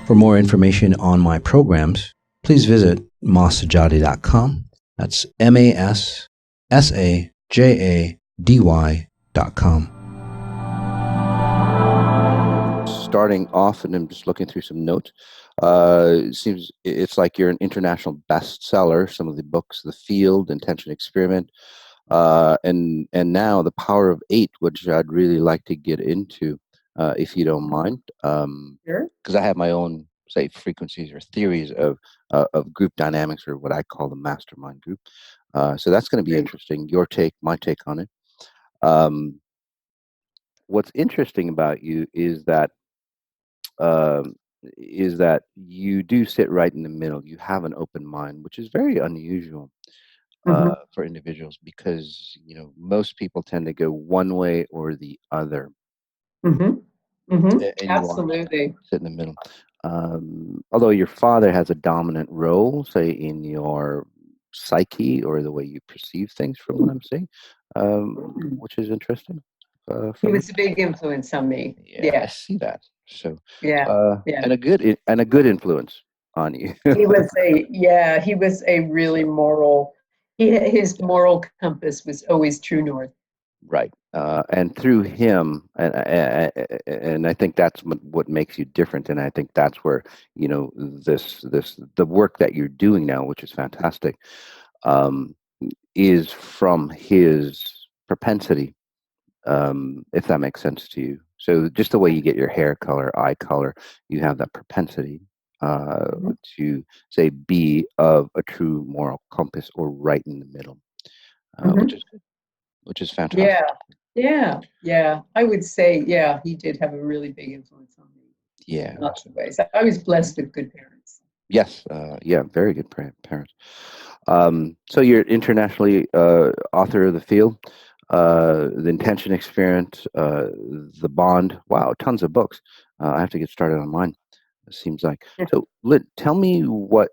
For more information on my programs, please visit massajadi.com. That's MASSAJADY.com. Starting off, and I'm just looking through some notes. It seems it's like you're an international bestseller. Some of the books, The Field, Intention Experiment, and now The Power of Eight, which I'd really like to get into, if you don't mind. Sure. Because I have my own, say, frequencies or theories of group dynamics, or what I call the mastermind group. So that's going to be Great. interesting. Your take, my take on it. Um, what's interesting about you um, is that you do sit right in the middle. You have an open mind, which is very unusual Mm-hmm. for individuals, because most people tend to go one way or the other, Mm-hmm. Mm-hmm. and you are Absolutely. sit in the middle. Although your father has a dominant role, say, in your psyche or the way you perceive things, from what I'm saying, Mm. which is interesting. He From was a big influence on me. Yeah, I Yeah. see that. So, Yeah. Yeah. and a good influence on you. He was a really moral, his moral compass was always true north. Right. And through him, and I think that's what makes you different. And I think that's where, the work that you're doing now, which is fantastic, um, is from his propensity, if that makes sense to you. So just the way you get your hair color, eye color, you have that propensity Mhm. to, say, be of a true moral compass, or right in the middle, which Mhm. is good, which is fantastic. Yeah. Yeah. Yeah. I would say, yeah, he did have a really big influence on me Yeah. in lots of ways. I was blessed with good parents. Yes. Yeah. Very good parents. So you're internationally author of The Field, The Intention Experience, The Bond. Wow, tons of books. I have to get started on mine, it seems like. So, Lynn, tell me what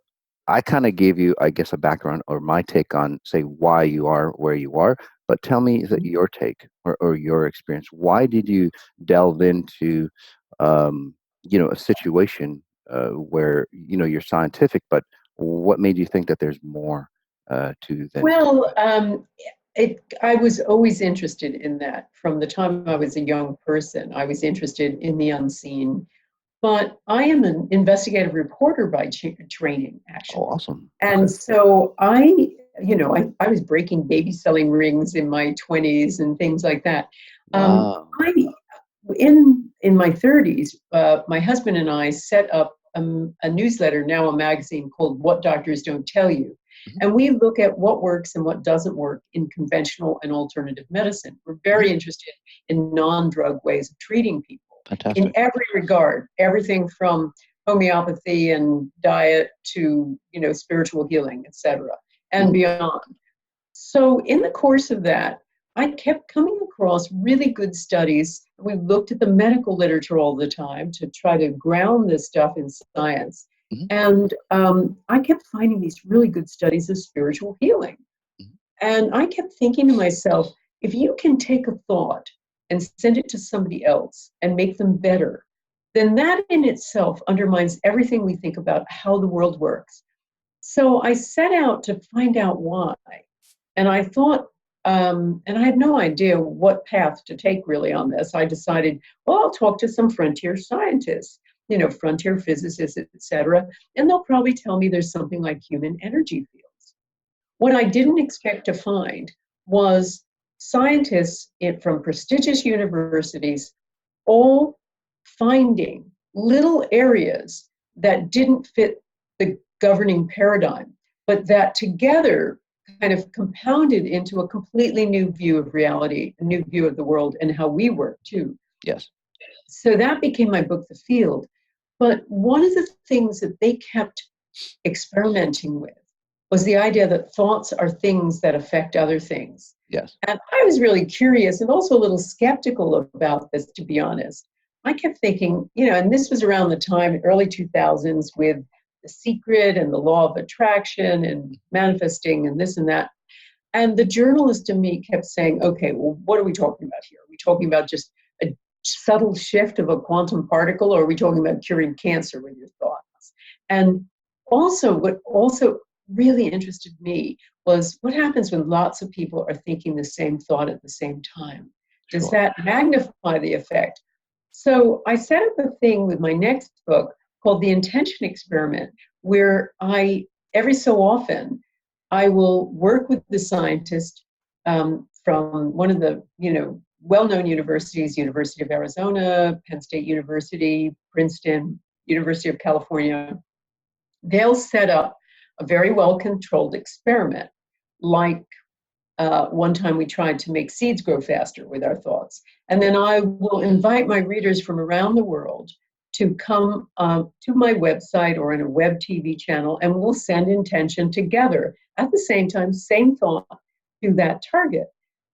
I kind of gave you, I guess, a background or my take on, say, why you are where you are. But tell me that your take, or your experience. Why did you delve into, a situation where you're scientific, but what made you think that there's more to than just Well, I was always interested in that from the time I was a young person. I was interested in the unseen, but I am an investigative reporter by training, oh, actually. awesome. And Okay. so I was breaking baby selling rings in my 20s and things like that. Wow. I in my 30s, my husband and I set up a newsletter, now a magazine, called What Doctors Don't Tell You. Mhm, And we look at what works and what doesn't work in conventional and alternative medicine. We're mhm. very interested in non-drug ways of treating people in Fantastic. every regard, everything from homeopathy and diet to, spiritual healing, etc., and Mhm, beyond. So in the course of that, I kept coming across really good studies. We looked at the medical literature all the time to try to ground this stuff in science. mhm, And I kept finding these really good studies of spiritual healing. mhm. And I kept thinking to myself, if you can take a thought and send it to somebody else and make them better, then that in itself undermines everything we think about how the world works. So I set out to find out why. And I thought, and I had no idea what path to take really on this. I decided, well, I'll talk to some frontier scientists, frontier physicists, et cetera, and they'll probably tell me there's something like human energy fields. What I didn't expect to find was scientists from prestigious universities all finding little areas that didn't fit the governing paradigm, but that together kind of compounded into a completely new view of reality, a new view of the world, and how we work too. Yes. So that became my book, The Field. But one of the things that they kept experimenting with was the idea that thoughts are things that affect other things. Yes. And I was really curious and also a little skeptical about this, to be honest. I kept thinking, and this was around the time, early 2000s, with The Secret and the law of attraction and manifesting and this and that. And the journalist in me kept saying, okay, well, what are we talking about here? Are we talking about just a subtle shift of a quantum particle, or are we talking about curing cancer with your thoughts? And also, what also really interested me was what happens when lots of people are thinking the same thought at the same time? Does that magnify the effect? So I set up a thing with my next book called The Intention Experiment, where every so often, I will work with the scientist from one of the, well-known universities, University of Arizona, Penn State University, Princeton, University of California. They'll set up a very well-controlled experiment, like one time we tried to make seeds grow faster with our thoughts. And then I will invite my readers from around the world to come to my website or in a web TV channel, and we'll send intention together at the same time, same thought to that target.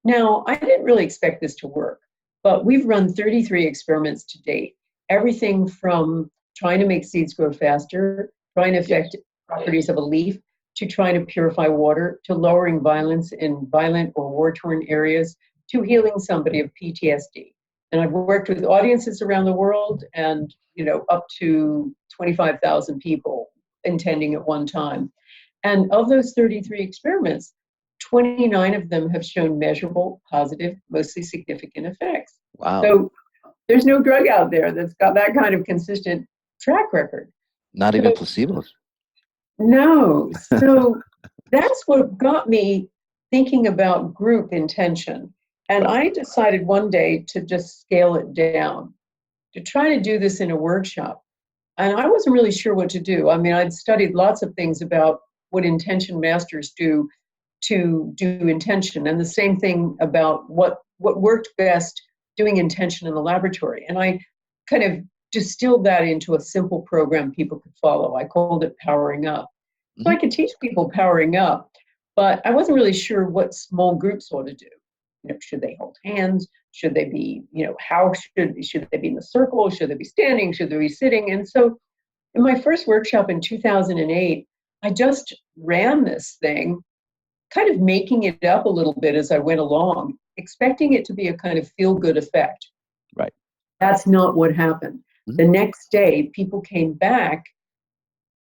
Now, I didn't really expect this to work, but we've run 33 experiments to date. Everything from trying to make seeds grow faster, trying to affect properties of a leaf, to trying to purify water, to lowering violence in violent or war-torn areas, to healing somebody of PTSD. And I've worked with audiences around the world and, up to 25,000 people attending at one time. And of those 33 experiments, 29 of them have shown measurable, positive, mostly significant effects. Wow. So there's no drug out there that's got that kind of consistent track record. Not even placebos. No. So that's what got me thinking about group intention. And I decided one day to just scale it down, to try to do this in a workshop. And I wasn't really sure what to do. I mean, I'd studied lots of things about what intention masters do to do intention, and the same thing about what worked best doing intention in the laboratory. And I kind of distilled that into a simple program people could follow. I called it Powering Up. So I could teach people powering up, but I wasn't really sure what small groups ought to do. Should they hold hands? Should they be, how should they be in the circle? Should they be standing? Should they be sitting? And so in my first workshop in 2008, I just ran this thing, kind of making it up a little bit as I went along, expecting it to be a kind of feel-good effect. Right. That's not what happened. The next day, people came back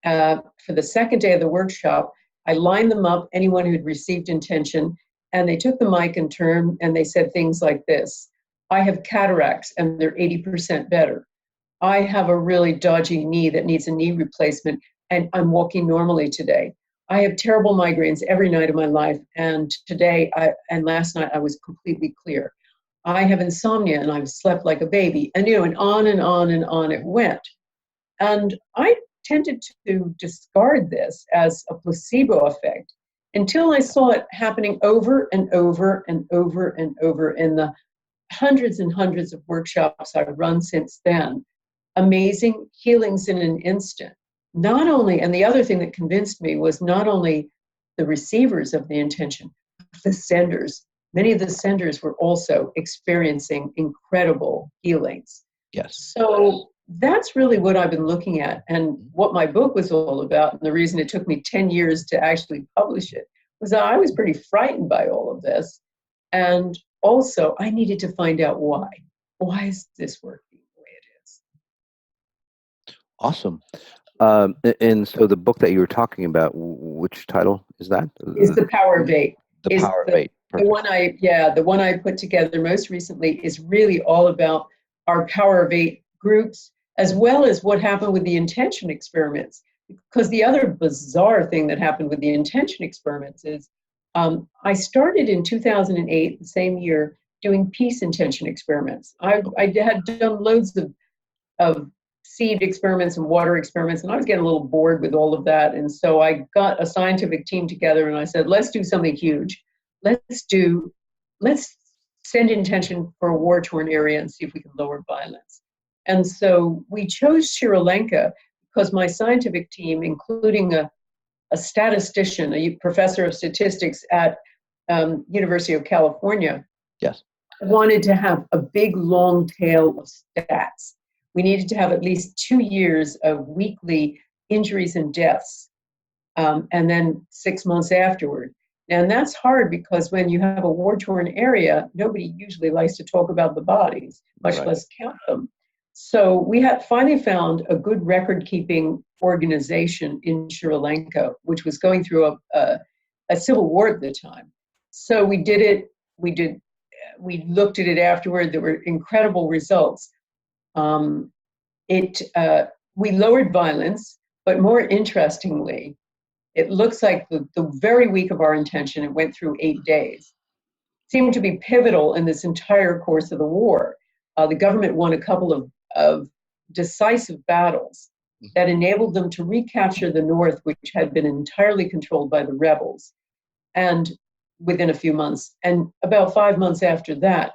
for the second day of the workshop. I lined them up, anyone who'd received intention, and they took the mic and turned, and they said things like this: I have cataracts, and they're 80% better. I have a really dodgy knee that needs a knee replacement, and I'm walking normally today. I have terrible migraines every night of my life, and last night I was completely clear. I have insomnia, and I've slept like a baby, and and on and on and on it went. And I tended to discard this as a placebo effect until I saw it happening over and over and over and over in the hundreds and hundreds of workshops I've run since then. Amazing healings in an instant. Not only, and the other thing that convinced me was not only the receivers of the intention, but the senders. Many of the senders were also experiencing incredible healings. Yes. So that's really what I've been looking at, and what my book was all about. And the reason it took me 10 years to actually publish it was that I was pretty frightened by all of this. And also, I needed to find out why. Why is this working the way it is? Awesome. And so the book that you were talking about, which title is that? Is The Power of Eight. The Power of Eight. The one I put together most recently is really all about our Power of Eight groups, as well as what happened with the intention experiments. Because the other bizarre thing that happened with the intention experiments is I started in 2008, the same year, doing peace intention experiments. I had done loads of seed experiments and water experiments, and I was getting a little bored with all of that. And so I got a scientific team together, and I said, let's do something huge. Let's send intention for a war-torn area and see if we can lower violence. And so we chose Sri Lanka because my scientific team, including a statistician, a professor of statistics at University of California, yes, wanted to have a big long tail of stats. We needed to have at least 2 years of weekly injuries and deaths, and then 6 months afterward. And that's hard because when you have a war-torn area, nobody usually likes to talk about the bodies, much less count them. So we had finally found a good record-keeping organization in Sri Lanka, which was going through a civil war at the time. So we did it. We looked at it afterward. There were incredible results. Um, we lowered violence, but more interestingly, it looks like the very week of our intention, it went through 8 days, seemed to be pivotal in this entire course of the war. The government won a couple of decisive battles that enabled them to recapture the North, which had been entirely controlled by the rebels, and within a few months. And about 5 months after that,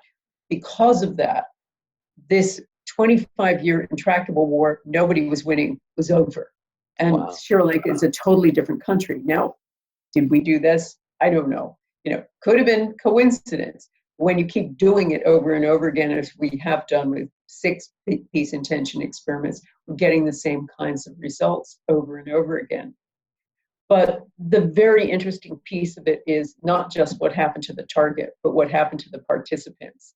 because of that, this 25-year intractable war, nobody was winning, was over. And Sri Lanka is a totally different country. Now, did we do this? I don't know. Could have been coincidence. When you keep doing it over and over again, as we have done with 6 peace intention experiments, we're getting the same kinds of results over and over again. But the very interesting piece of it is not just what happened to the target, but what happened to the participants.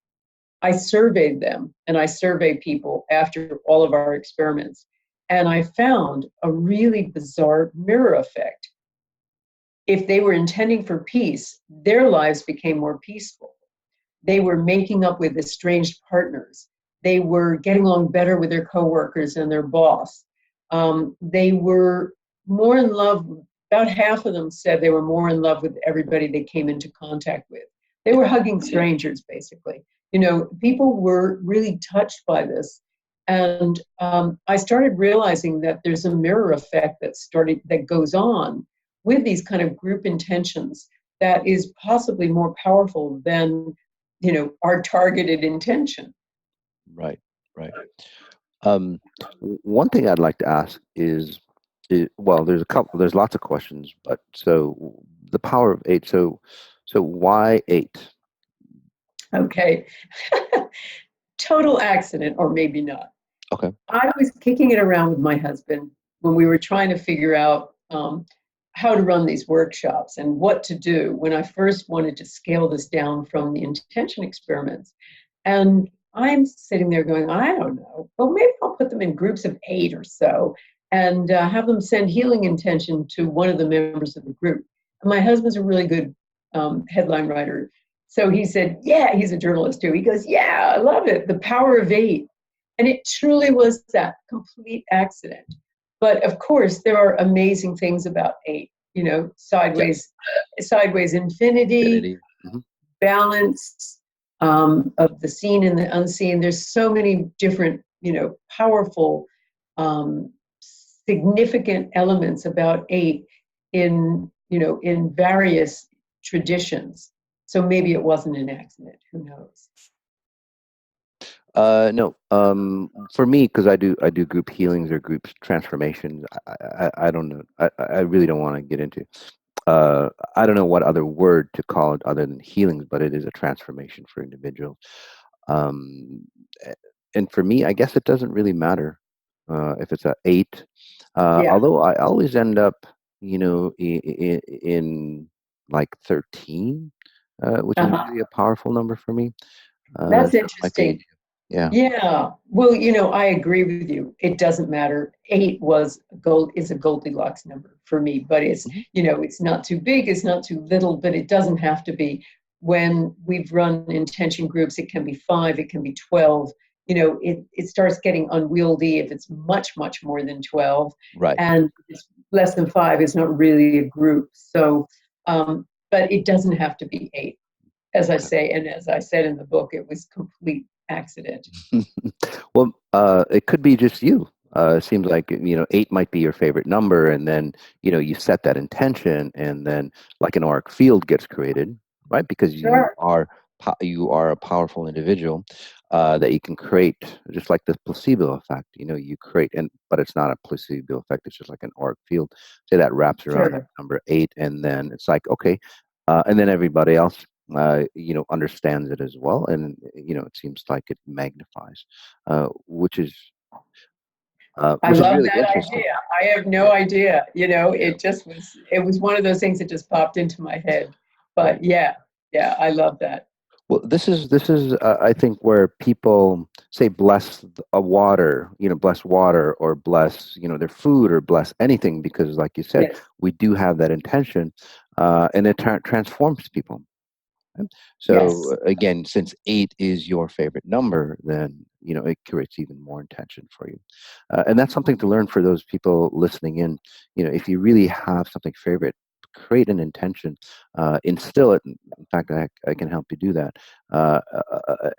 I surveyed them, and I surveyed people after all of our experiments, and I found a really bizarre mirror effect. If they were intending for peace, their lives became more peaceful. They were making up with estranged partners. They were getting along better with their coworkers and their boss. They were more in love. About half of them said they were more in love with everybody they came into contact with. They were hugging strangers, basically. People were really touched by this. And I started realizing that there's a mirror effect that goes on with these kind of group intentions that is possibly more powerful than, our targeted intention. Right. One thing I'd like to ask is, well, there's lots of questions, but so the power of 8. So why 8? Okay. Total accident, or maybe not. Okay. I was kicking it around with my husband when we were trying to figure out how to run these workshops and what to do when I first wanted to scale this down from the intention experiments. And I'm sitting there going, I don't know. Well, maybe I'll put them in groups of 8 or so and have them send healing intention to one of the members of the group. And my husband's a really good headline writer. So he said, yeah, he's a journalist too. He goes, yeah, I love it. The power of 8. And it truly was that complete accident. But of course, there are amazing things about 8, sideways infinity, balance of the seen and the unseen. There's so many different, powerful, significant elements about 8 in various traditions. So maybe it wasn't an accident. Who knows? No. For me, because I do group healings or group transformations. I don't know. I really don't want to get into. I don't know what other word to call it other than healings, but it is a transformation for individuals. And for me, I guess it doesn't really matter if it's a 8. Although I always end up, in like 13, which is really a powerful number for me. That's interesting. Yeah. Yeah. Well, I agree with you. It doesn't matter. 8 is a Goldilocks number for me, but it's, it's not too big, it's not too little, but it doesn't have to be. When we've run intention groups, it can be 5, it can be 12. It starts getting unwieldy if it's much, much more than 12. Right. And if it's less than 5, it's not really a group. So, but it doesn't have to be 8. As I say, and as I said in the book, it was complete accident. Well, it could be just you. It seems like 8 might be your favorite number, and then you set that intention, and then like an auric field gets created, right? Because Sure. you are a powerful individual that you can create, just like the placebo effect. You create, but it's not a placebo effect. It's just like an auric field. Say that wraps around that number 8, and then it's like okay, and then everybody else understands it as well, and it seems like it magnifies, which is I love really that interesting. idea. I have no idea. It was one of those things that just popped into my head. But yeah, I love that. Well, this is I think where people say bless a water, bless water or bless their food or bless anything because, like you said, Yes, we do have that intention, and it transforms people. Right? So yes. again, since 8 is your favorite number, then it creates even more intention for you, and that's something to learn for those people listening in. If you really have something favorite, create an intention, instill it. In fact, I can help you do that,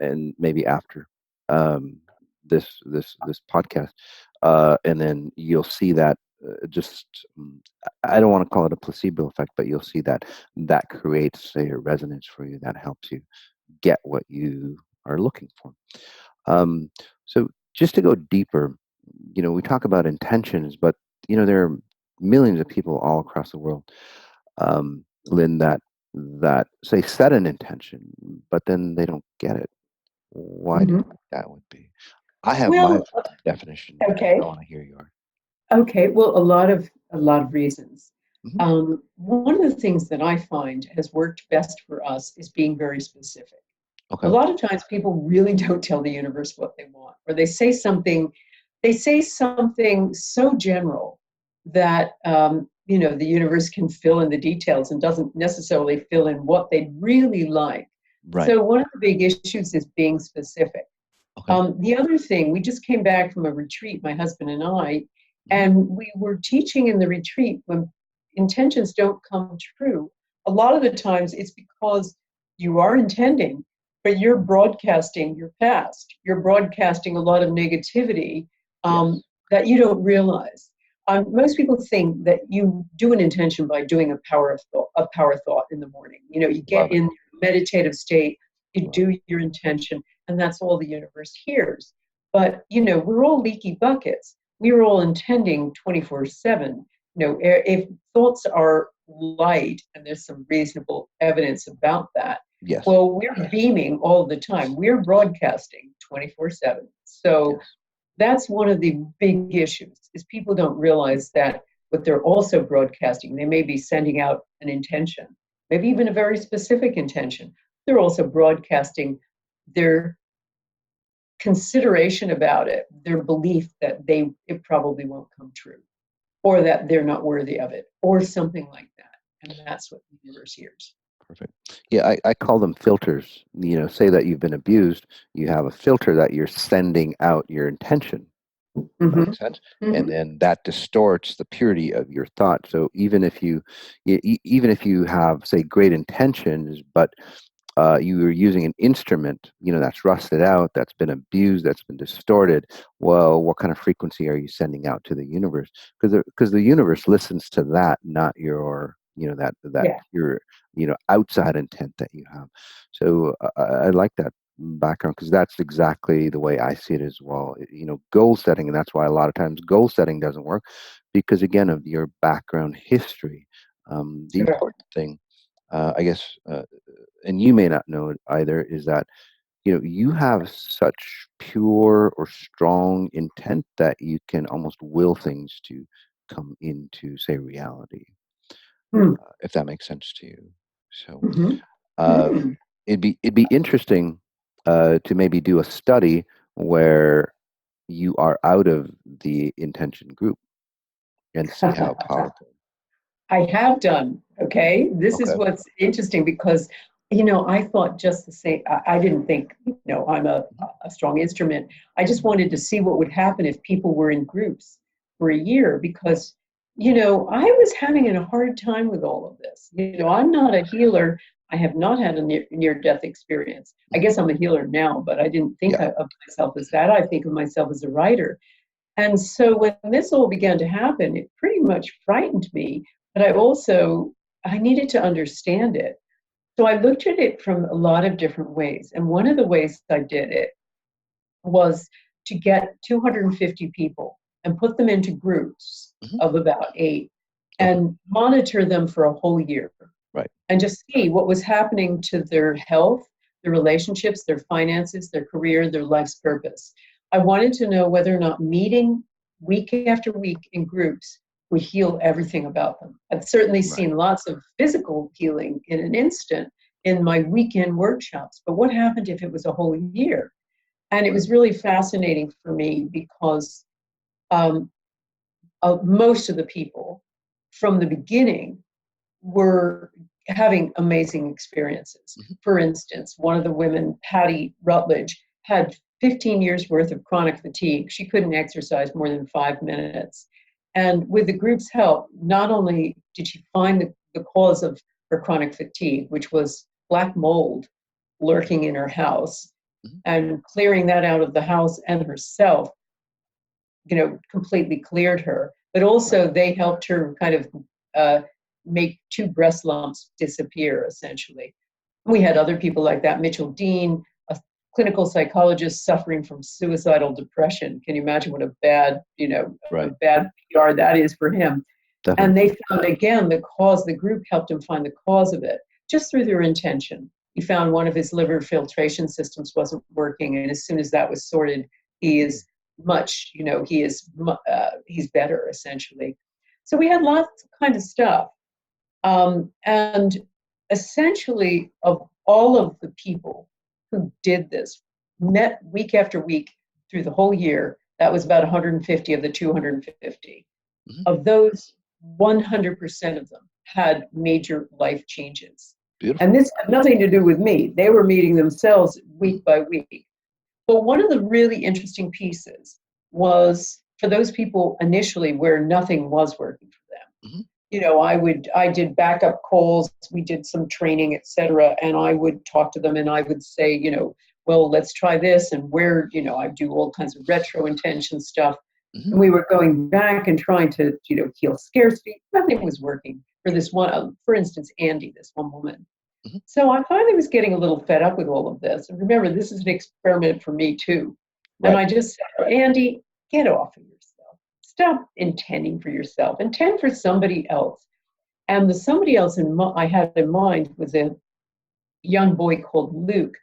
and maybe after this podcast, and then you'll see that. Just I don't want to call it a placebo effect, but you'll see that creates a resonance for you that helps you get what you are looking for. So just to go deeper, we talk about intentions, but there are millions of people all across the world, Lynn, that say set an intention, but then they don't get it. Why do you Mhm. think that would be? I have my Well, definition. I okay. want to hear yours. Okay, well, a lot of reasons. Hmm. One of the things that I find has worked best for us is being very specific. A Okay. lot of times people really don't tell the universe what they want, or they say something so general that the universe can fill in the details and doesn't necessarily fill in what they'd really like. Right. So one of the big issues is being specific. Okay. The other thing, we just came back from a retreat, my husband and I, Hmm. and we were teaching in the retreat when intentions don't come true. A lot of the times it's because you are intending, but you're broadcasting your past. You're broadcasting a lot of negativity Yes. that you don't realize. Most people think that you do an intention by doing a power thought in the morning. You get Love it. in meditative state, you Love do your intention, and that's all the universe hears. But we're all leaky buckets. We are all intending 24/7. If thoughts are light, and there's some reasonable evidence about that, Yes. well, we're beaming all the time. We're broadcasting 24/7. So Yes. that's one of the big issues is people don't realize that what they're also broadcasting, they may be sending out an intention, maybe even a very specific intention. They're also broadcasting their consideration about it, their belief that it probably won't come true, or that they're not worthy of it, or something like that. And that's what the universe hears. Perfect. Yeah, I call them filters. Say that you've been abused, you have a filter that you're sending out your intention. Mm-hmm. Makes sense. And Mm-hmm. then that distorts the purity of your thought. So even if you have, say, great intentions, but you are using an instrument, that's rusted out, that's been abused, that's been distorted. Well, what kind of frequency are you sending out to the universe? Because the universe listens to that, not your, that Yeah. your, outside intent that you have. So I like that background because that's exactly the way I see it as well. Goal setting, and that's why a lot of times goal setting doesn't work because again of your background history. The Sure. important thing, I guess. And you may not know it either, is that you have such pure or strong intent that you can almost will things to come into, say, reality, Mm. if that makes sense to you. So Mm-hmm. uh, Mm. it'd be interesting to maybe do a study where you are out of the intention group and see how powerful. I have done. Okay. This is Okay. what's interesting because, I thought just the same. I didn't think, I'm Mhm. a strong instrument. I just wanted to see what would happen if people were in groups for a year because, I was having a hard time with all of this. Yeah. I'm not a healer. I have not had a near-death experience. I Mhm. guess I'm a healer now, but I didn't think Yeah. of myself as that. I think of myself as a writer. And so when this all began to happen, it pretty much frightened me, but I needed to understand it. So I looked at it from a lot of different ways. And one of the ways I did it was to get 250 people and put them into groups Mhm. of about 8 Okay. and monitor them for a whole year Right. and just see what was happening to their health, their relationships, their finances, their career, their life's purpose. I wanted to know whether or not meeting week after week in groups we heal everything about them. I've certainly Right. seen lots of physical healing in an instant in my weekend workshops, but what happened if it was a whole year? And it was really fascinating for me because um, most of the people from the beginning were having amazing experiences. Mm-hmm. For instance, one of the women, Patty Rutledge, had 15 years worth of chronic fatigue. She couldn't exercise more than 5 minutes. And with the group's help, not only did she find the cause of her chronic fatigue, which was black mold lurking in her house, Mm-hmm. and clearing that out of the house and herself, completely cleared her. But also they helped her kind of make 2 breast lumps disappear, essentially. We had other people like that. Mitchell Dean, a clinical psychologist suffering from suicidal depression. Can you imagine what a bad, Right. a bad PR that is for him? Definitely. And they found, again, the group helped him find the cause of it just through their intention. He found one of his liver filtration systems wasn't working. And as soon as that was sorted, he is he's better, essentially. So we had lots of kind of stuff. And essentially, of all of the people who did this, met week after week through the whole year, that was about 150 of the 250. Mm-hmm. Of those, 100% of them had major life changes. Beautiful. And this had nothing to do with me. They were meeting themselves week by week. But one of the really interesting pieces was for those people initially where nothing was working for them. Mm-hmm. I did backup calls, we did some training, et cetera, and I would talk to them and I would say, well, let's try this, and I do all kinds of retro intention stuff. Mm-hmm. And we were going back and trying to, heal scarcity. Nothing was working for this one, for instance, Andy, this one woman. Mm-hmm. So I finally was getting a little fed up with all of this. And remember, this is an experiment for me too. Right. And I just said, Andy, get off of yourself. Stop intending for yourself. Intend for somebody else. And the somebody else I had in mind was a young boy called Luke,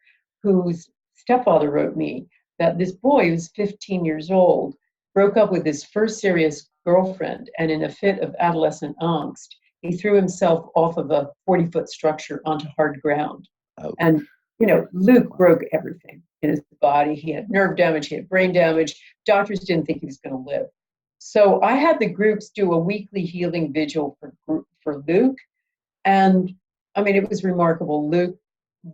whose stepfather wrote me that this boy, who's 15 years old, broke up with his first serious girlfriend, and in a fit of adolescent angst, he threw himself off of a 40-foot structure onto hard ground. Oh. And, Luke broke everything in his body. He had nerve damage, he had brain damage. Doctors didn't think he was going to live. So I had the groups do a weekly healing vigil for Luke. And I mean, it was remarkable. Luke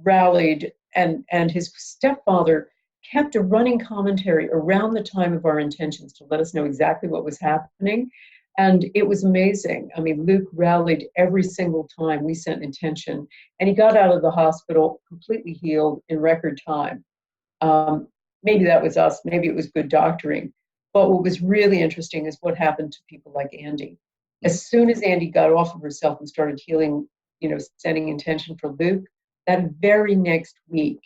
rallied, and his stepfather kept a running commentary around the time of our intentions to let us know exactly what was happening. And it was amazing. I mean, Luke rallied every single time we sent intention, and he got out of the hospital completely healed in record time. Maybe that was us, maybe it was good doctoring. But what was really interesting is what happened to people like Andy. As soon as Andy got off of herself and started healing, sending intention for Luke, that very next week,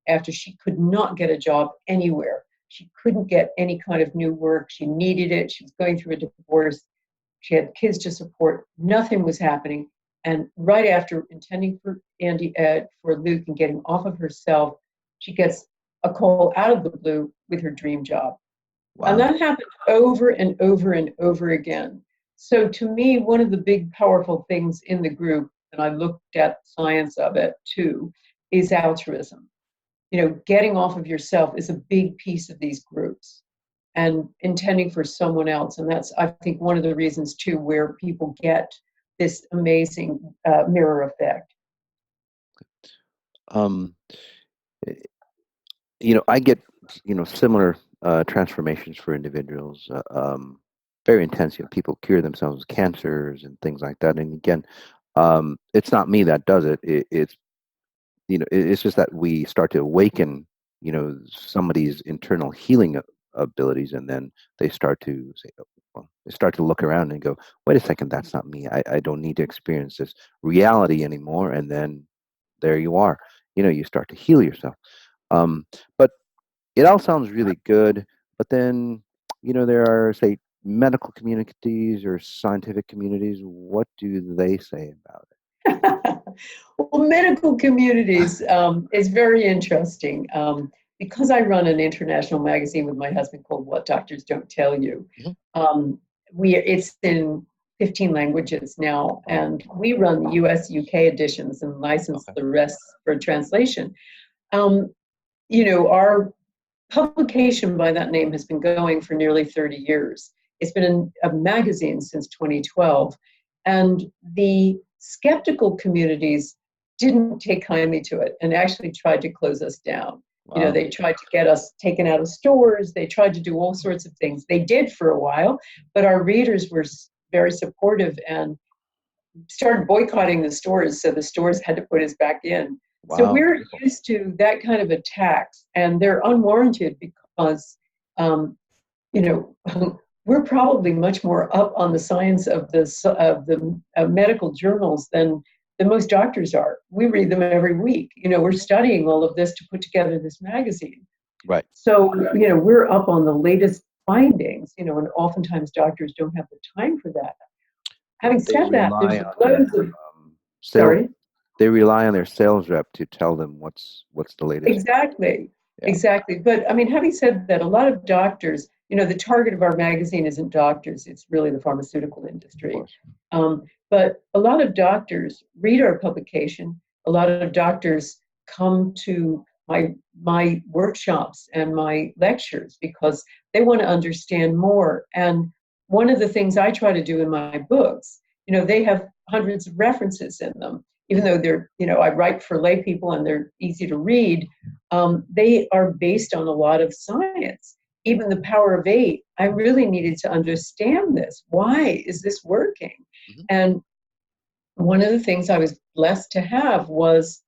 after she could not get a job anywhere, she couldn't get any kind of new work, she needed it, she was going through a divorce, she had kids to support, nothing was happening. And right after intending for for Luke and getting off of herself, she gets a call out of the blue with her dream job. Wow. And that happened over and over and over again. So to me, one of the big powerful things in the group, and I looked at science of it too, is altruism. Getting off of yourself is a big piece of these groups, and intending for someone else. And that's, I think, one of the reasons too, where people get this amazing mirror effect. I get, similar transformations for individuals, very intense. People cure themselves of cancers and things like that. And again, it's not me that does it. It's just that we start to awaken, somebody's internal healing abilities, and then they start to say, oh, well, they start to look around and go, wait a second, that's not me. I don't need to experience this reality anymore. And then there you are. You start to heal yourself. But it all sounds really good. But then, there are, say, medical communities or scientific communities. What do they say about it? Well, medical communities is very interesting. Because I run an international magazine with my husband called What Doctors Don't Tell You. Mm-hmm. It's in 15 languages now, Wow. and we run the US, UK editions and license Okay. the rest for translation. Our publication by that name has been going for nearly 30 years. It's been a magazine since 2012, and the skeptical communities didn't take kindly to it and actually tried to close us down. Wow. They tried to get us taken out of stores. They tried to do all sorts of things. They did for a while, but our readers were very supportive and started boycotting the stores, so the stores had to put us back in. Wow. So we're used to that kind of attacks, and they're unwarranted because, we're probably much more up on the science of the medical journals than most doctors are. We read them every week. We're studying all of this to put together this magazine. Right. So, we're up on the latest findings, and oftentimes doctors don't have the time for that. Having said that, there's loads of sorry. They rely on their sales rep to tell them what's the latest. Exactly. Yeah. Exactly. But I mean, having said that, a lot of doctors, the target of our magazine isn't doctors, it's really the pharmaceutical industry. But a lot of doctors read our publication. A lot of doctors come to my workshops and my lectures because they want to understand more. And one of the things I try to do in my books, they have hundreds of references in them, even though they're, I write for lay people and they're easy to read. They are based on a lot of science. Even the power of 8, I really needed to understand this. Why is this working? Mm-hmm. And one of the things I was blessed to have was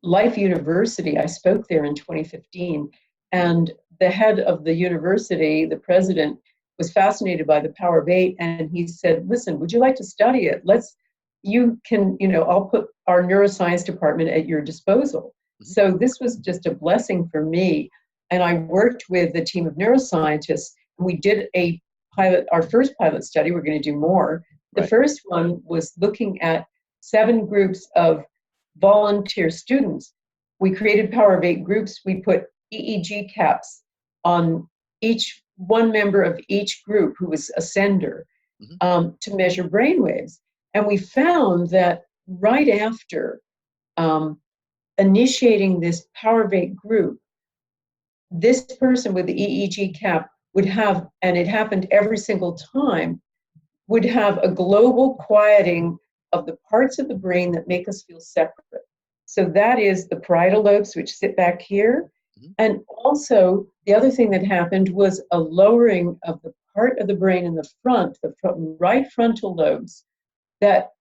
Life University. I spoke there in 2015, and the head of the university, the president, was fascinated by the power of 8, and he said, listen, would you like to study it? I'll put our neuroscience department at your disposal. Mm-hmm. So this was just a blessing for me. And I worked with a team of neuroscientists, and we did our first pilot study. We're going to do more. The Right. first one was looking at 7 groups of volunteer students. We created power of 8 groups. We put EEG caps on one member of each group who was a sender, mm-hmm. To measure brainwaves. And we found that right after initiating this power of 8 group, this person with the EEG cap would have, and it happened every single time, would have a global quieting of the parts of the brain that make us feel separate. So that is the parietal lobes, which sit back here. Mm-hmm. And also, the other thing that happened was a lowering of the part of the brain in the right frontal lobes that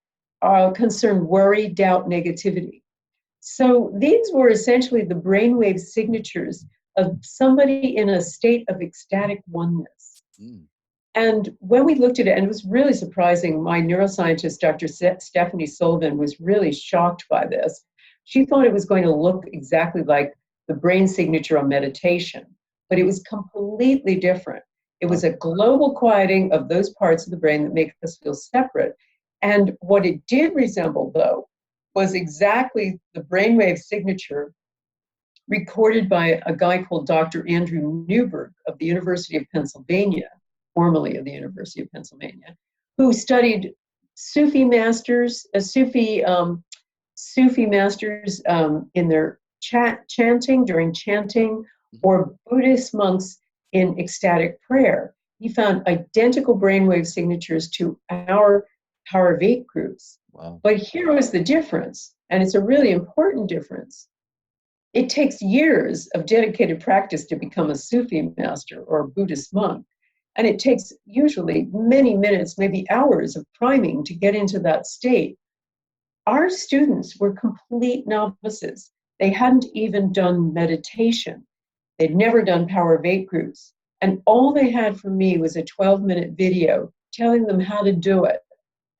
concern worry, doubt, negativity. So these were essentially the brainwave signatures of somebody in a state of ecstatic oneness. Mm. And when we looked at it, and it was really surprising, my neuroscientist, Dr. Stephanie Sullivan, was really shocked by this. She thought it was going to look exactly like the brain signature on meditation, but it was completely different. It was a global quieting of those parts of the brain that make us feel separate. And what it did resemble, though, was exactly the brainwave signature recorded by a guy called Dr. Andrew Newberg of the University of Pennsylvania, formerly of the University of Pennsylvania, who studied Sufi masters, in their chanting, during chanting, or Buddhist monks in ecstatic prayer. He found identical brainwave signatures to our Power of 8 groups. Wow. But here was the difference, and it's a really important difference. It takes years of dedicated practice to become a Sufi master or a Buddhist monk. And it takes usually many minutes, maybe hours of priming to get into that state. Our students were complete novices. They hadn't even done meditation. They'd never done Power of 8 groups. And all they had from me was a 12-minute video telling them how to do it.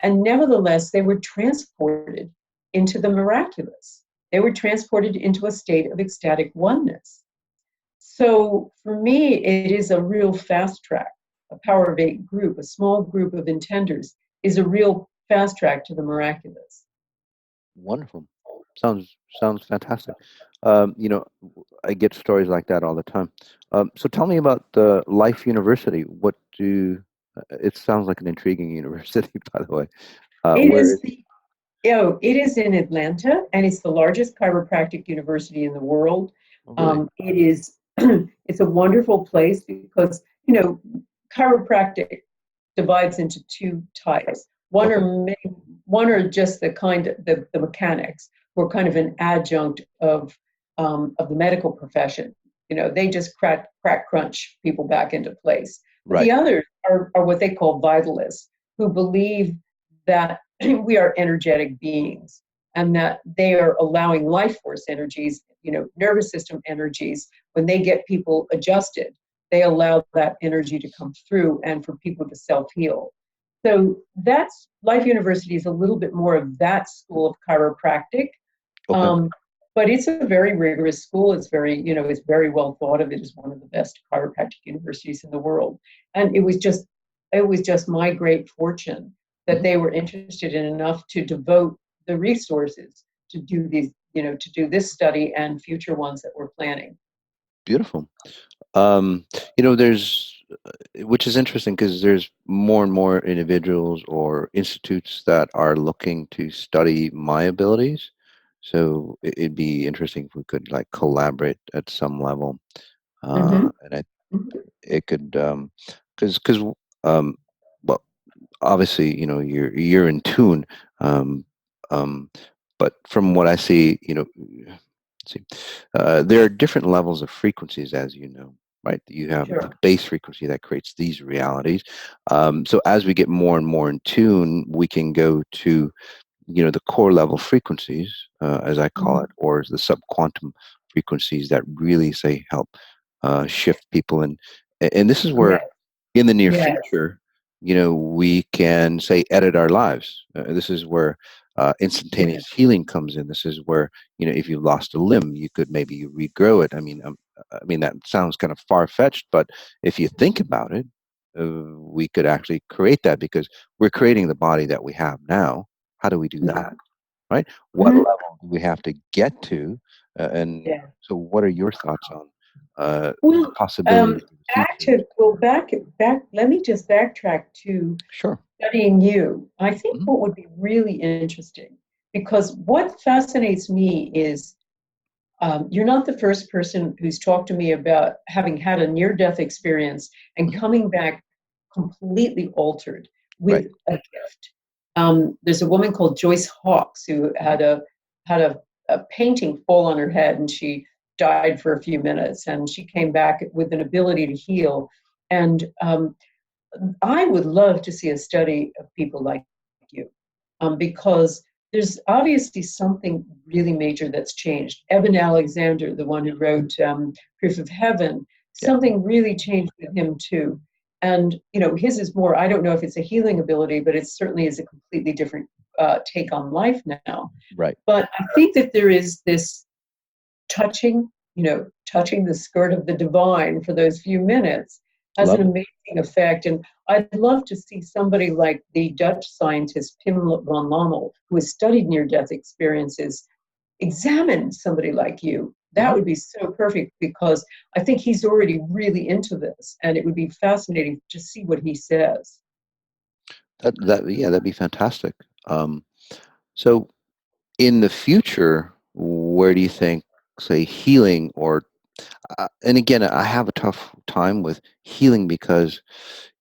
And nevertheless, they were transported into the miraculous. They were transported into a state of ecstatic oneness. So for me, it is a real fast track. A Power of 8 group, a small group of intenders, is a real fast track to the miraculous. Wonderful. Sounds fantastic. I get stories like that all the time. So tell me about the Life University. What do It sounds like an intriguing university, by the way. It Where is is the it is in Atlanta, and it's the largest chiropractic university in the world. oh, really? It is it's a wonderful place because chiropractic divides into two types. Okay. One are just the mechanics, who are kind of an adjunct of the medical profession. They just crack crunch people back into place. But Right. the others are what they call vitalists, who believe that we are energetic beings and that they are allowing life force energies, nervous system energies, when they get people adjusted, they allow that energy to come through and for people to self-heal. So that's Life University is a little bit more of that school of chiropractic. Okay. Um, but it's a very rigorous school. It's very well thought of. It is one of the best chiropractic universities in the world. And it was just my great fortune that Mhm. they were interested in enough to devote the resources to do to do this study and future ones that we're planning. Beautiful. There's, which is interesting because there's more and more individuals or institutes that are looking to study my abilities. So it'd be interesting if we could like collaborate at some level. Mm-hmm. And Mm-hmm. it could, because, um, well, obviously, you're in tune. Um, um, but from what I see, see, there are different levels of frequencies, as you know, right? You have the Sure. base frequency that creates these realities. So as we get more and more in tune, we can go to the core level frequencies, as I call Mhm. it, or the subquantum frequencies that really say help shift people. And this is where Yes. in the near Yes. future, we can say edit our lives. This is where Yes. instantaneous healing comes in. This is where if you lost a limb, you could maybe regrow it. I mean that sounds kind of far fetched, but if you think about it, we could actually create that because we're creating the body that we have now. How do we do that? Right? What Mhm. level do we have to get to? And Yeah. so, what are your thoughts on the Well, possibilities of the future? back. Let me just backtrack to Sure. studying you. I think Mhm. what would be really interesting, because what fascinates me is you're not the first person who's talked to me about having had a near-death experience and Mhm. coming back completely altered Right. with a gift. There's a woman called Joyce Hawkes who had a painting fall on her head, and she died for a few minutes, and she came back with an ability to heal. And I would love to see a study of people like you, because there's obviously something really major that's changed. Eben Alexander, the one who wrote Proof of Heaven, Yeah. something really changed with him too. And his is more. I don't know if it's a healing ability, but it certainly is a completely different take on life now. Right. But I think that there is this touching the skirt of the divine for those few minutes has an Love it. amazing effect. And I'd love to see somebody like the Dutch scientist Pim van Lommel, who has studied near-death experiences, examine somebody like you. That Mhm. would be so perfect because I think he's already really into this, and it would be fascinating to see what he says. Yeah, that'd be fantastic. So in the future, where do you think, say, healing or and again, I have a tough time with healing because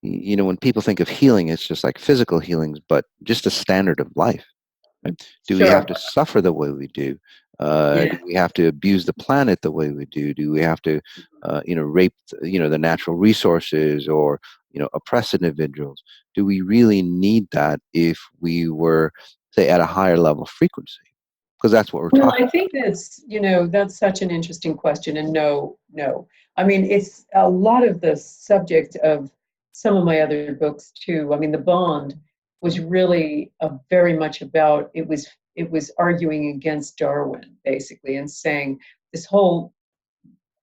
when people think of healing, it's just like physical healings, but just a standard of life. Right? Do we have Sure. to suffer the way we do? Do Yeah. we have to abuse the planet the way we do? Do we have to, rape, the natural resources or, oppress individuals? Do we really need that if we were, say, at a higher level frequency? Because that's what we're Well, talking I think that's such an interesting question. And no, no. I mean, it's a lot of the subject of some of my other books too. I mean, The Bond was about. really very much about it was arguing against Darwin, basically, and saying this whole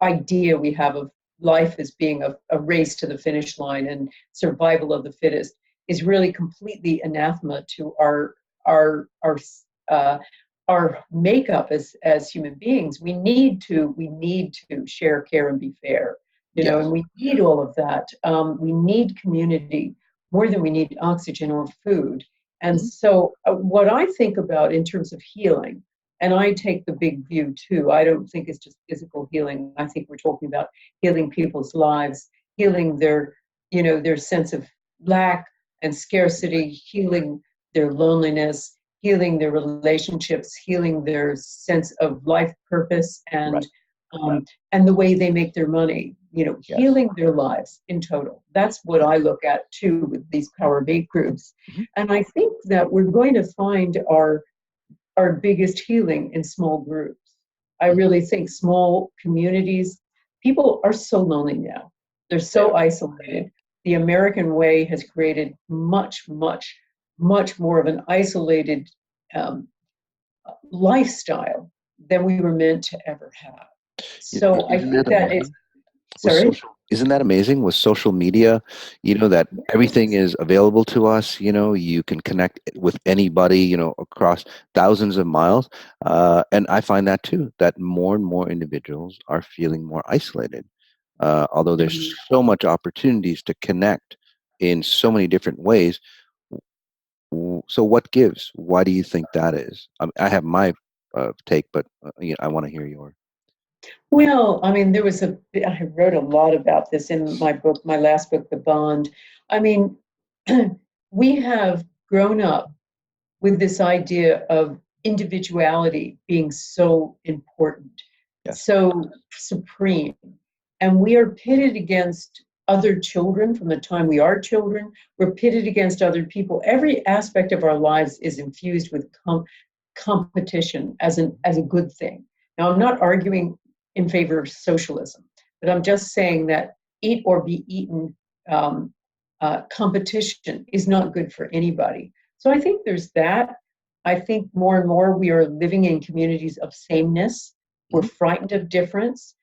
idea we have of life as being a race to the finish line and survival of the fittest is really completely anathema to our uh, our makeup as human beings. We need to share, care, and be fair, Yes. and we need all of that. We need community. more than we need oxygen or food. And Mhm. so, what I think about in terms of healing, and I take the big view too, I don't think it's just physical healing. I think we're talking about healing people's lives, healing their, their sense of lack and scarcity, healing their loneliness, healing their relationships, healing their sense of life purpose, Right. and the way they make their money, Yes. healing their lives in total. That's what I look at too with these Power of Eight groups. Mhm. And I think that we're going to find our biggest healing in small groups. I Mhm. really think small communities, people are so lonely now. They're They so are. isolated. The American way has created much, much, much more of an isolated um, lifestyle than we were meant to ever have. So I Isn't think that that it's, amazing? With sorry? social, isn't that amazing with social media? That everything is available to us. You can connect with anybody, across thousands of miles. And I find that too, that more and more individuals are feeling more isolated. Although there's Mhm. so much opportunities to connect in so many different ways. So what gives? Why do you think that is? I have my take, but I want to hear yours. Well, I mean, I wrote a lot about this in my book, my last book, The Bond. I mean, we have grown up with this idea of individuality being so important, Yes. so supreme. And we are pitted against other children from the time we are children. We're pitted against other people. Every aspect of our lives is infused with competition as a good thing. Now, I'm not arguing in favor of socialism, but I'm just saying that eat or be eaten um, competition is not good for anybody. So I think there's that. I think more and more we are living in communities of sameness. We're Mhm. frightened of difference.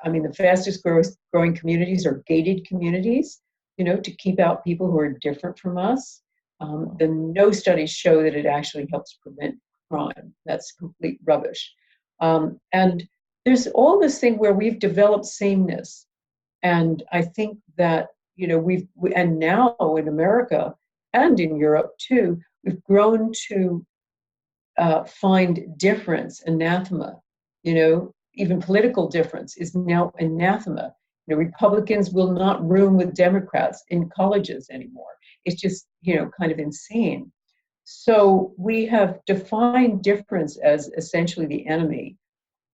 I mean, the fastest growing communities are gated communities, to keep out people who are different from us. No studies show that it actually helps prevent crime. That's complete rubbish. And there's all this thing where we've developed sameness. And I think that, and now in America and in Europe too, we've grown to find difference anathema. Even political difference is now anathema. Republicans will not room with Democrats in colleges anymore. It's just, kind of insane. So we have defined difference as essentially the enemy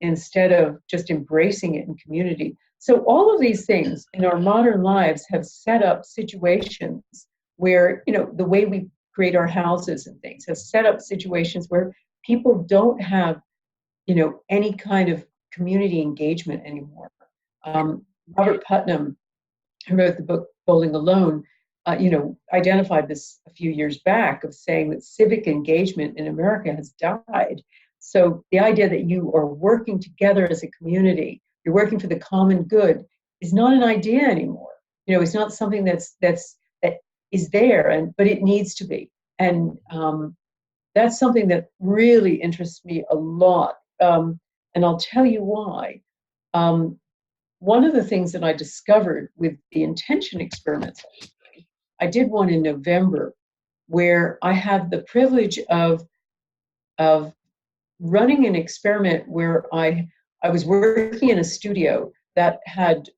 instead of just embracing it in community. So all of these things in our modern lives have set up situations where, the way we create our houses and things has set up situations where people don't have, any kind of community engagement anymore. Robert Putnam, who wrote the book Bowling Alone, identified this a few years back of saying that civic engagement in America has died. So the idea that you are working together as a community, you're working for the common good, is not an idea anymore. It's not something that is there, but it needs to be. And that's something that really interests me a lot. And I'll tell you why. Um, One of the things that I discovered with the intention experiments, I did one in November where I had the privilege of running an experiment where I was working in a studio that had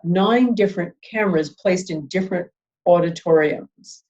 9 different cameras placed in different auditoriums.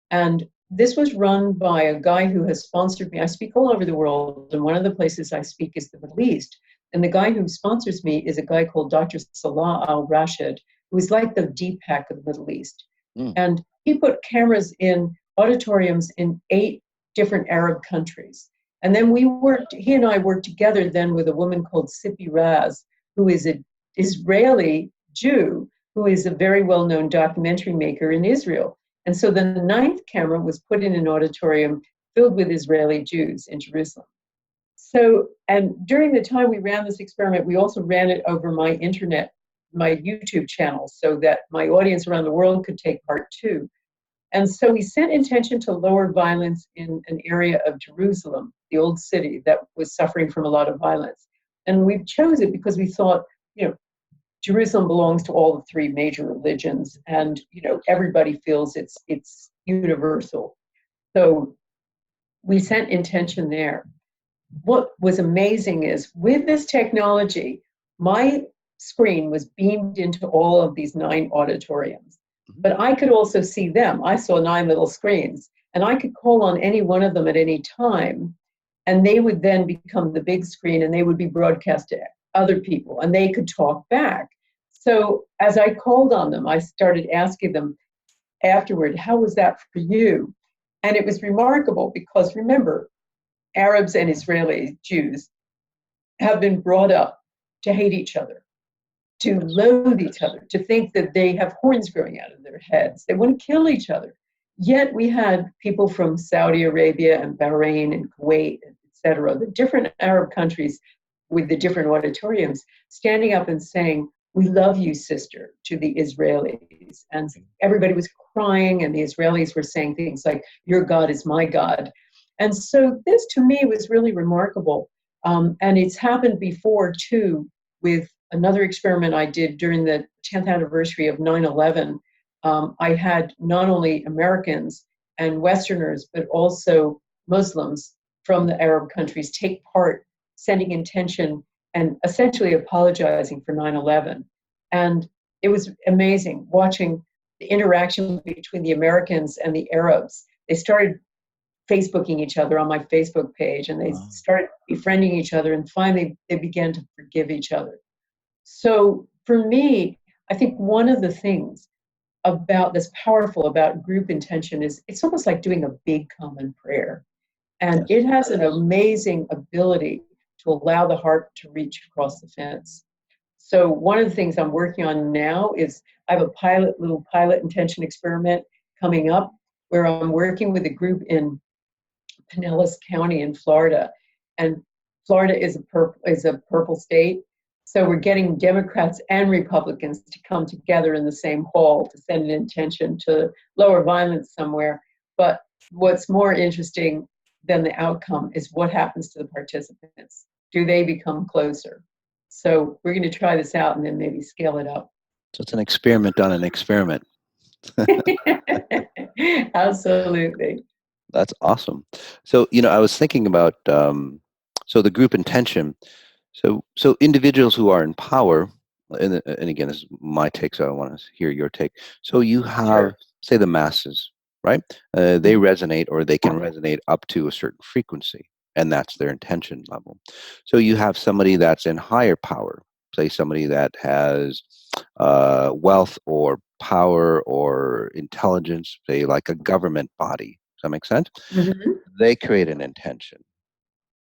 And this was run by a guy who has sponsored me. I speak all over the world, and one of the places I speak is the Middle East. And the guy who sponsors me is a guy called Dr. Salah Al Rashid, who is like the Deepak of the Middle East. Mm. And he put cameras in auditoriums in 8 different Arab countries. And then he and I worked together then with a woman called Sippy Raz, who is an Israeli Jew, who is a very well-known documentary maker in Israel. And so the 9th camera was put in an auditorium filled with Israeli Jews in Jerusalem. So, and during the time we ran this experiment, we also ran it over my YouTube channel, so that my audience around the world could take part too. And so we set intention to lower violence in an area of Jerusalem, the old city that was suffering from a lot of violence. And we chose it because we thought, Jerusalem belongs to all the three major religions, and everybody feels it's universal. So we sent intention there. What was amazing is with this technology, my screen was beamed into all of these 9 auditoriums, but I could also see them. I saw 9 little screens, and I could call on any one of them at any time, and they would then become the big screen, and they would be broadcast to other people, and they could talk back. So as I called on them, I started asking them afterward, how was that for you? And it was remarkable because, remember, Arabs and Israeli Jews have been brought up to hate each other, to loathe each other, to think that they have horns growing out of their heads. They want to kill each other. Yet we had people from Saudi Arabia and Bahrain and Kuwait, etc., the different Arab countries with the different auditoriums, standing up and saying, "We love you, sister," to the Israelis. And everybody was crying, and the Israelis were saying things like, "Your God is my God." And so this, to me, was really remarkable. And it's happened before, too, with another experiment I did during the 10th anniversary of 9/11. I had not only Americans and Westerners, but also Muslims from the Arab countries take part, sending intention and essentially apologizing for 9/11. And it was amazing watching the interaction between the Americans and the Arabs. They started Facebooking each other on my Facebook page, and they started befriending each other, and finally they began to forgive each other. So for me, I think one of the things that's powerful about group intention is it's almost like doing a big common prayer. And it has an amazing ability to allow the heart to reach across the fence. So one of the things I'm working on now is I have a little pilot intention experiment coming up where I'm working with a group in Pinellas County in Florida. And Florida is a purple state. So we're getting Democrats and Republicans to come together in the same hall to send an intention to lower violence somewhere. But what's more interesting than the outcome is what happens to the participants. Do they become closer? So we're going to try this out and then maybe scale it up. So it's an experiment on an experiment. Absolutely. That's awesome. So, I was thinking about so the group intention. So individuals who are in power, and again, this is my take, so I want to hear your take. So you have, Sure. say, the masses, right? They resonate, or they can resonate up to a certain frequency, and that's their intention level. So you have somebody that's in higher power, say somebody that has wealth or power or intelligence, say like a government body. Does that make sense? Mm-hmm. They create an intention.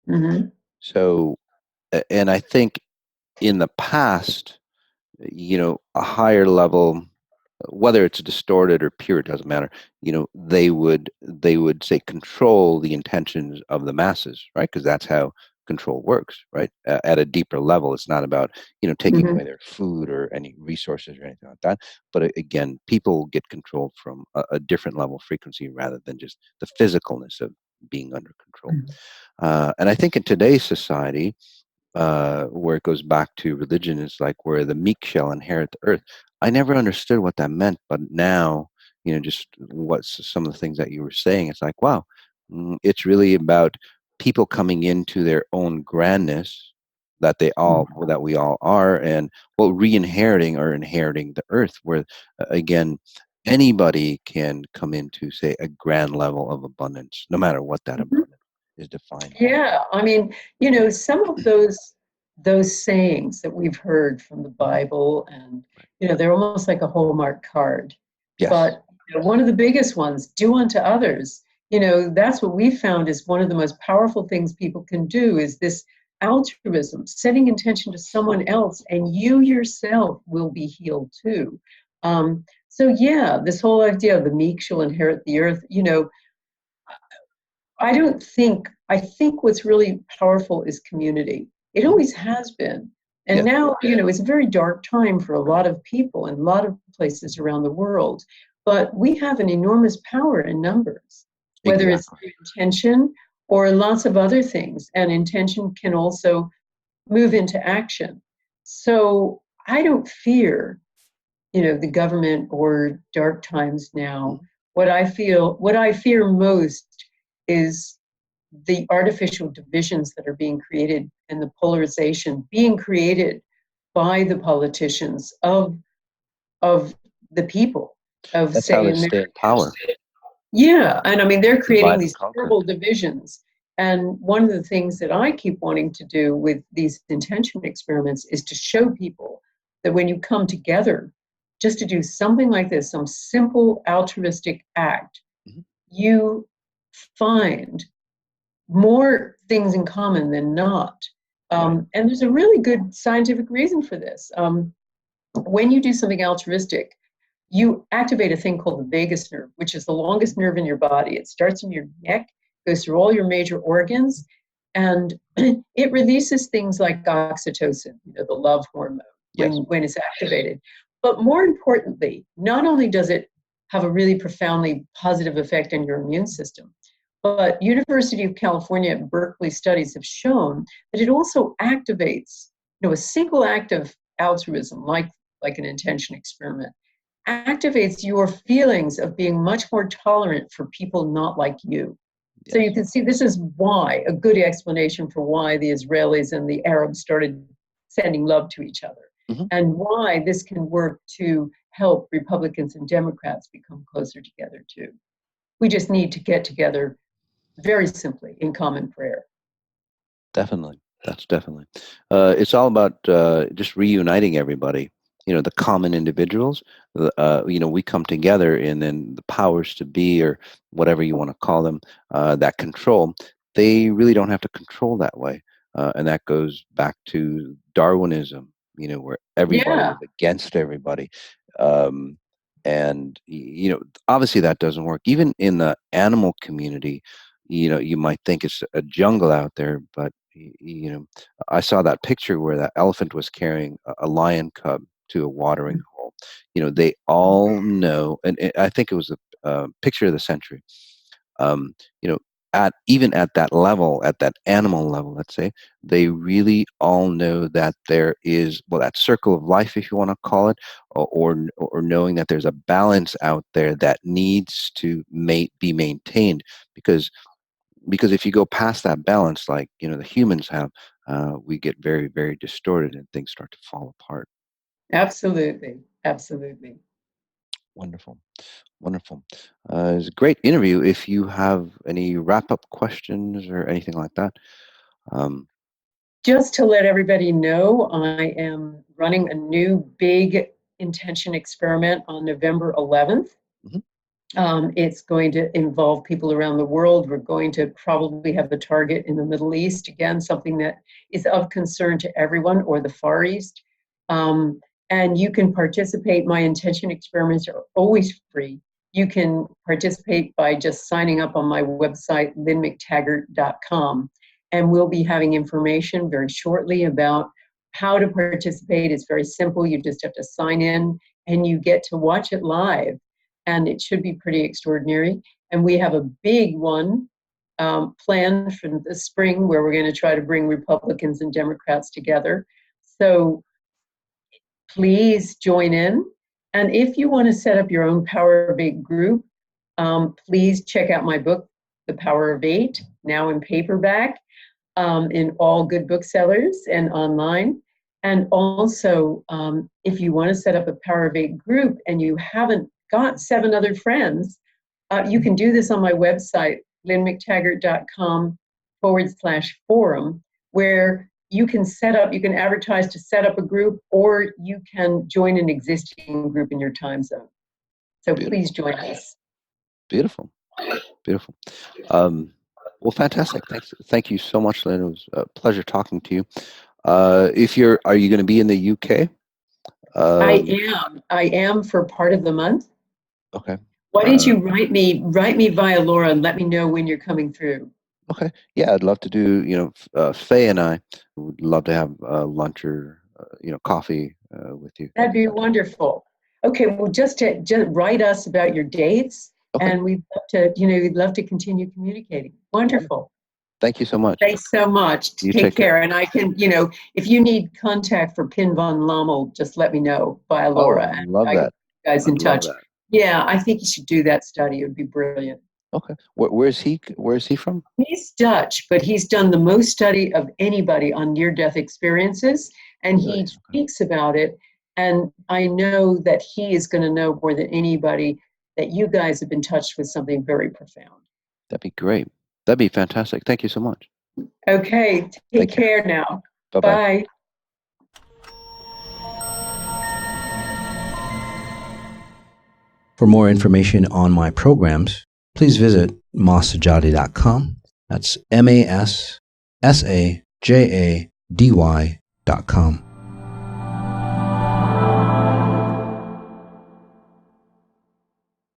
Mm-hmm. So, and I think in the past, a higher level, whether it's distorted or pure, it doesn't matter. They would say control the intentions of the masses, right? Because that's how control works, right? At a deeper level, it's not about taking Mm-hmm. away their food or any resources or anything like that. But again, people get controlled from a different level frequency rather than just the physicalness of being under control. And I think in today's society, where it goes back to religion, is like where the meek shall inherit the earth. I never understood what that meant, but now, just what's some of the things that you were saying, it's like, wow, it's really about people coming into their own grandness that we all are, and re-inheriting or inheriting the earth, where again, anybody can come into, say, a grand level of abundance, no matter what that Mm-hmm. abundance is defined by. Yeah, I mean, some of those sayings that we've heard from the Bible, and they're almost like a Hallmark card. Yes. But one of the biggest ones, "Do unto others." That's what we found is one of the most powerful things people can do is this altruism, setting intention to someone else, and you yourself will be healed too. So yeah, this whole idea of the meek shall inherit the earth. I think what's really powerful is community. It always has been. And Yes. now, it's a very dark time for a lot of people in a lot of places around the world. But we have an enormous power in numbers, whether it's Exactly. intention or lots of other things. And intention can also move into action. So I don't fear, the government or dark times now. What I fear most is the artificial divisions that are being created and the polarization being created by the politicians of the people, of That's how say they in stay in power. yeah, and I mean, they're creating Divide and these conquer. terrible divisions. And one of the things that I keep wanting to do with these intention experiments is to show people that when you come together, just to do something like this, some simple altruistic act, Mhm. you find more things in common than not. Right. And there's a really good scientific reason for this. When you do something altruistic, you activate a thing called the vagus nerve, which is the longest nerve in your body. It starts in your neck, goes through all your major organs, and it releases things like oxytocin, the love hormone, Yes. when it's activated. But more importantly, not only does it have a really profoundly positive effect on your immune system, but University of California at Berkeley studies have shown that it also activates, a single act of altruism, like an intention experiment, activates your feelings of being much more tolerant for people not like you. So Yes. you can see this is why, a good explanation for why the Israelis and the Arabs started sending love to each other, Mhm. and why this can work to help Republicans and Democrats become closer together too. We just need to get together very simply in common prayer. Definitely. That's definitely. It's all about just reuniting everybody. The common individuals. We come together, and then the powers to be, or whatever you want to call them, that control. They really don't have to control that way, and that goes back to Darwinism. Where everybody Yeah, was against everybody, um, and obviously that doesn't work. Even in the animal community, you might think it's a jungle out there, but I saw that picture where that elephant was carrying a lion cub to a watering hole. They all know, and I think it was a picture of the century. Um, you know, at even at that level, at that animal level, let's say, they really all know that there is, well, that circle of life, if you want to call it, or knowing that there's a balance out there that needs to be maintained, because if you go past that balance, like the humans have, we get very, very distorted, and things start to fall apart. absolutely. Absolutely. Wonderful, wonderful. It's a great interview. If you have any wrap up questions or anything like that. um, Just to let everybody know, I am running a new big intention experiment on November 11th. mhm, It's going to involve people around the world. We're going to probably have a target in the Middle East, again, something that is of concern to everyone, or the Far East. Um, and you can participate. My intention experiments are always free. You can participate by just signing up on my website, lynnmctaggart.com. And we'll be having information very shortly about how to participate. It's very simple. You just have to sign in, and you get to watch it live, and it should be pretty extraordinary. And we have a big one planned for the spring, where we're going to try to bring Republicans and Democrats together. So please join in. And if you want to set up your own Power of Eight group, please check out my book, The Power of Eight, now in paperback, in all good booksellers and online. And also, if you want to set up a Power of Eight group and you haven't got 7 other friends, you can do this on my website, lynnmctaggart.com/forum, where you can advertise to set up a group, or you can join an existing group in your time zone. So please beautiful, join us. beautiful, beautiful. Um, well, fantastic. Thank you so much, Lynn. It was a pleasure talking to you. Are you going to be in the UK? Um, I am for part of the month. okay. Why don't Uh, you write me via Laura and let me know when you're coming through? Okay. Yeah, I'd love to do, Faye and I would love to have lunch or, coffee with you. That'd be wonderful. Okay, well, just write us about your dates, Okay. and we'd love to continue communicating. Wonderful. Wonderful. Thank you so much. Thanks so much. You Take take care. care. And I can, if you need contact for Pin von Lommel, just let me know via Oh, Laura. I And love I get that. you guys I in love touch. that. Yeah, I think you should do that study. It would be brilliant. Okay. Where's he? Where's he from? He's Dutch, but he's done the most study of anybody on near-death experiences, and Really? he Okay. speaks about it. And I know that he is going to know more than anybody that you guys have been touched with something very profound. That'd be great. That'd be fantastic. Thank you so much. Okay, take Take care. care now. Bye-bye. Bye. For more information on my programs, please visit masajady.com. That's MASSAJADY.com.